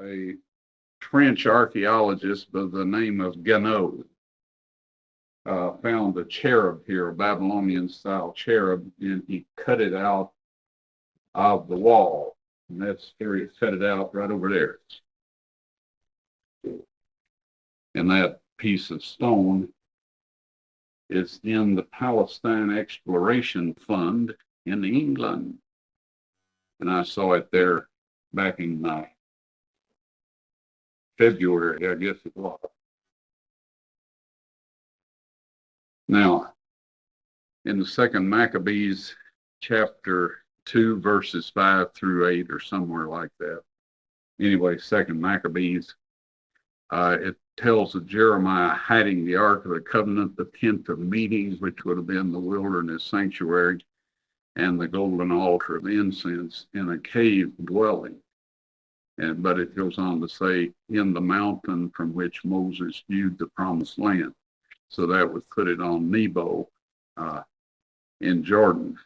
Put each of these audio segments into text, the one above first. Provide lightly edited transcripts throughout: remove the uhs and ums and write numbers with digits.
a French archaeologist by the name of Ganot found a cherub here, a Babylonian-style cherub, and he cut it out of the wall. And that's where he cut it out right over there. And that piece of stone is in the Palestine Exploration Fund in England. And I saw it there back in February, I guess it was. Now, in the second Maccabees, chapter 2, verses 5 through 8, or somewhere like that. Anyway, second Maccabees, it tells of Jeremiah hiding the Ark of the Covenant, the tent of meetings, which would have been the wilderness sanctuary, and the golden altar of incense in a cave dwelling. But it goes on to say, in the mountain from which Moses viewed the promised land. So that would put it on Nebo in Jordan.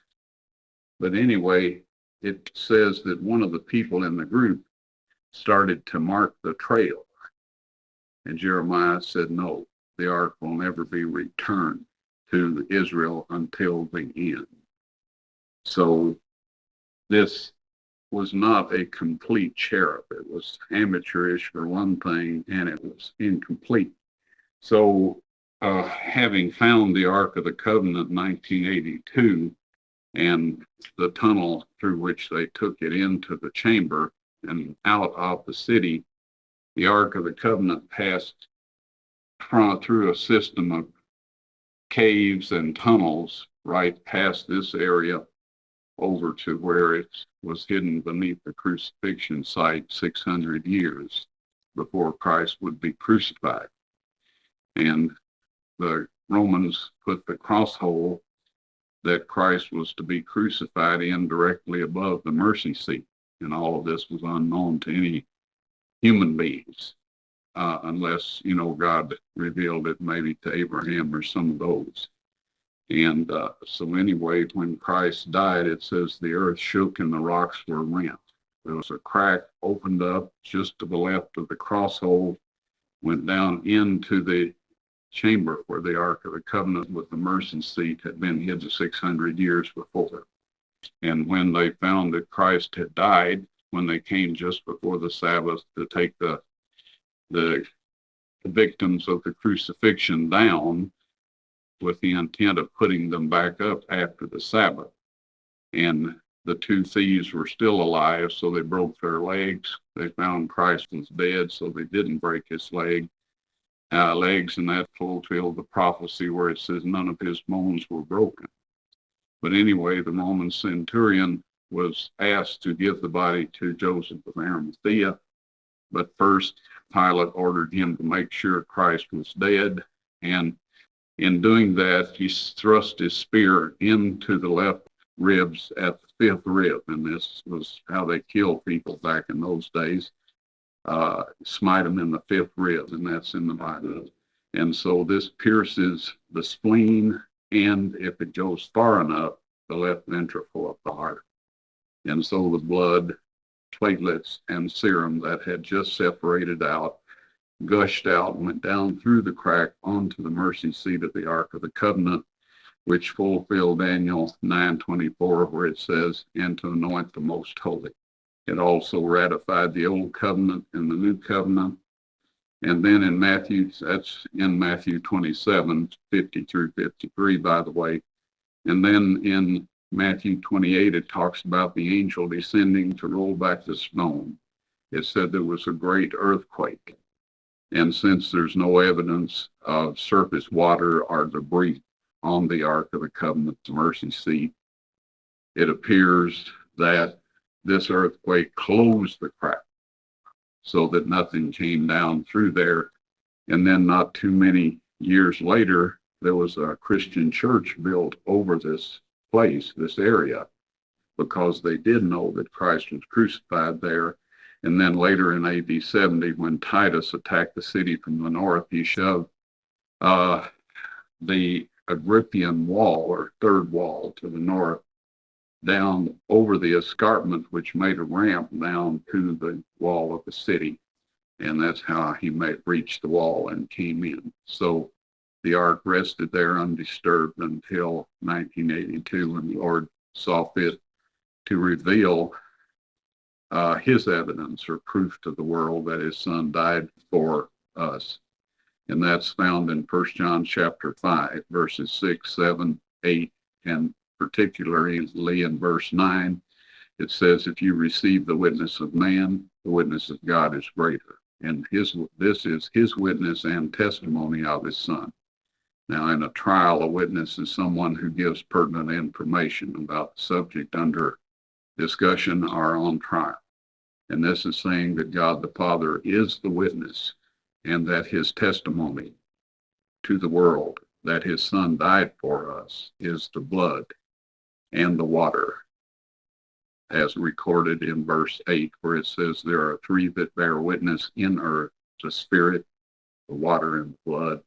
But anyway, it says that one of the people in the group started to mark the trail. And Jeremiah said, no, the ark will never be returned to Israel until the end. So this was not a complete cherub. It was amateurish for one thing, and it was incomplete. So having found the Ark of the Covenant in 1982 and the tunnel through which they took it into the chamber and out of the city, the Ark of the Covenant passed through a system of caves and tunnels right past this area over to where it was hidden beneath the crucifixion site 600 years before Christ would be crucified. And the Romans put the cross hole that Christ was to be crucified in directly above the mercy seat. And all of this was unknown to any human beings, unless, God revealed it maybe to Abraham or some of those. And so anyway, when Christ died, it says the earth shook and the rocks were rent. There was a crack opened up just to the left of the cross hole, went down into the chamber where the Ark of the Covenant with the mercy seat had been hid 600 years before. And when they found that Christ had died, when they came just before the Sabbath to take the victims of the crucifixion down with the intent of putting them back up after the Sabbath. And the two thieves were still alive, so they broke their legs. They found Christ was dead, so they didn't break his legs, and that fulfilled the prophecy where it says none of his bones were broken. But anyway, the Roman centurion was asked to give the body to Joseph of Arimathea, but first Pilate ordered him to make sure Christ was dead, and in doing that, he thrust his spear into the left ribs at the fifth rib, and this was how they killed people back in those days. Smite them in the fifth rib, and that's in the Bible. And so this pierces the spleen, and if it goes far enough, the left ventricle of the heart. And so the blood, platelets, and serum that had just separated out gushed out and went down through the crack onto the mercy seat of the Ark of the Covenant, which fulfilled Daniel 9:24, where it says, and to anoint the most holy. It also ratified the Old Covenant and the New Covenant. And then in Matthew, that's in Matthew 27:50 through 53, by the way. And then in Matthew 28, it talks about the angel descending to roll back the stone. It said there was a great earthquake. And since there's no evidence of surface water or debris on the Ark of the Covenant, the mercy seat, it appears that this earthquake closed the crack so that nothing came down through there. And then not too many years later, there was a Christian church built over this place, this area, because they did know that Christ was crucified there. And then later in AD 70, when Titus attacked the city from the north, he shoved the Agrippian wall, or third wall to the north, down over the escarpment, which made a ramp down to the wall of the city. And that's how he reached the wall and came in. So the ark rested there undisturbed until 1982, when the Lord saw fit to reveal his evidence or proof to the world that his son died for us. And that's found in 1 John chapter 5, verses 6, 7, 8, and particularly in verse 9. It says, if you receive the witness of man, the witness of God is greater. And this is his witness and testimony of his son. Now, in a trial, a witness is someone who gives pertinent information about the subject under discussion or on trial. And this is saying that God the Father is the witness, and that his testimony to the world that his son died for us is the blood and the water, as recorded in verse 8, where it says there are three that bear witness in earth, the spirit, the water, and the blood.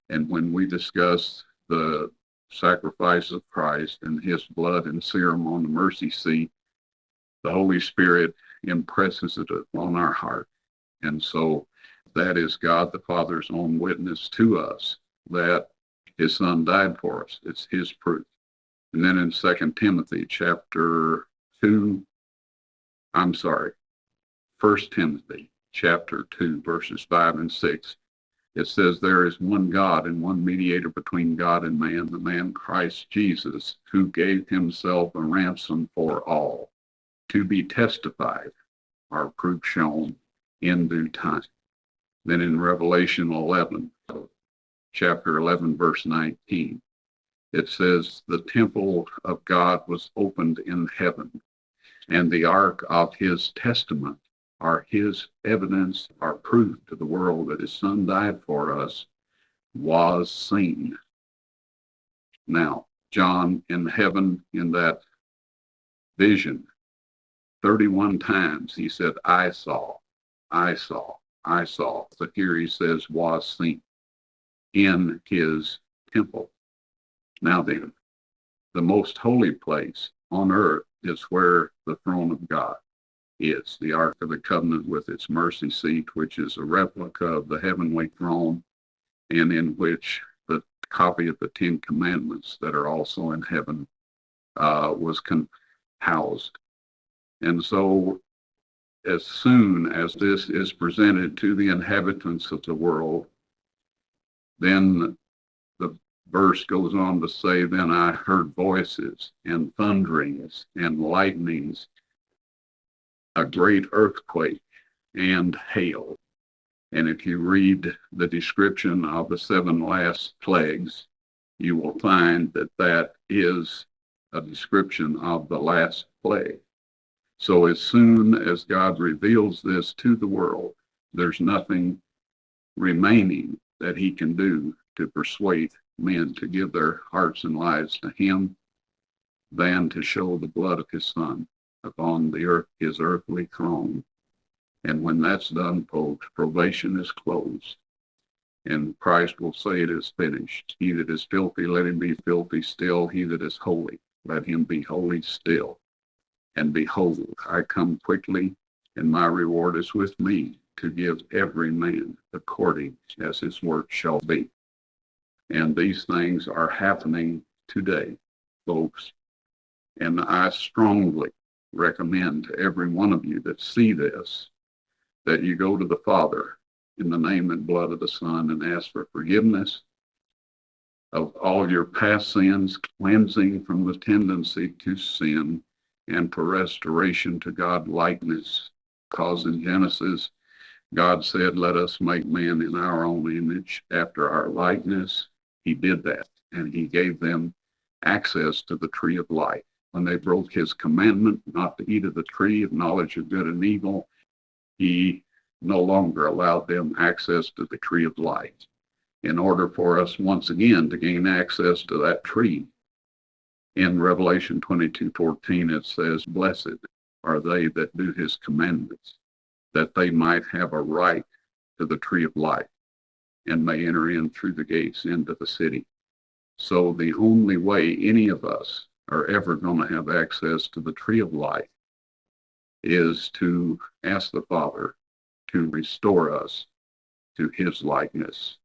And when we discuss the sacrifice of Christ and his blood and serum on the mercy seat, the Holy Spirit impresses it on our heart. And so that is God the Father's own witness to us that his son died for us. It's his proof. And then in 2 Timothy chapter 2, 1 Timothy chapter 2, verses 5 and 6, it says, there is one God and one mediator between God and man, the man Christ Jesus, who gave himself a ransom for all, to be testified, our proof shown in due time. Then in Revelation 11, chapter 11, verse 19, it says, the temple of God was opened in heaven, and the ark of his testament, are his evidence, our proof to the world that his son died for us, was seen. Now, John in heaven, in that vision, 31 times he said, I saw, I saw, I saw. But here he says, was seen in his temple. Now then, the most holy place on earth is where the throne of God is, the Ark of the Covenant with its mercy seat, which is a replica of the heavenly throne, and in which the copy of the Ten Commandments that are also in heaven was housed. And so as soon as this is presented to the inhabitants of the world, then the verse goes on to say, then I heard voices and thunderings and lightnings, a great earthquake and hail. And if you read the description of the 7 last plagues, you will find that that is a description of the last plague. So as soon as God reveals this to the world, there's nothing remaining that he can do to persuade men to give their hearts and lives to him than to show the blood of his son upon the earth, his earthly throne. And when that's done, folks, probation is closed. And Christ will say it is finished. He that is filthy, let him be filthy still. He that is holy, let him be holy still. And behold, I come quickly, and my reward is with me, to give every man according as his work shall be. And these things are happening today, folks. And I strongly recommend to every one of you that see this, that you go to the Father in the name and blood of the Son and ask for forgiveness of all your past sins, cleansing from the tendency to sin, and for restoration to God likeness. Because in Genesis, God said, let us make man in our own image, after our likeness. He did that, and he gave them access to the tree of life. When they broke his commandment not to eat of the tree of knowledge of good and evil, he no longer allowed them access to the tree of life. In order for us once again to gain access to that tree, in Revelation 22:14, it says, blessed are they that do his commandments, that they might have a right to the tree of life and may enter in through the gates into the city. So the only way any of us are ever going to have access to the tree of life is to ask the Father to restore us to his likeness.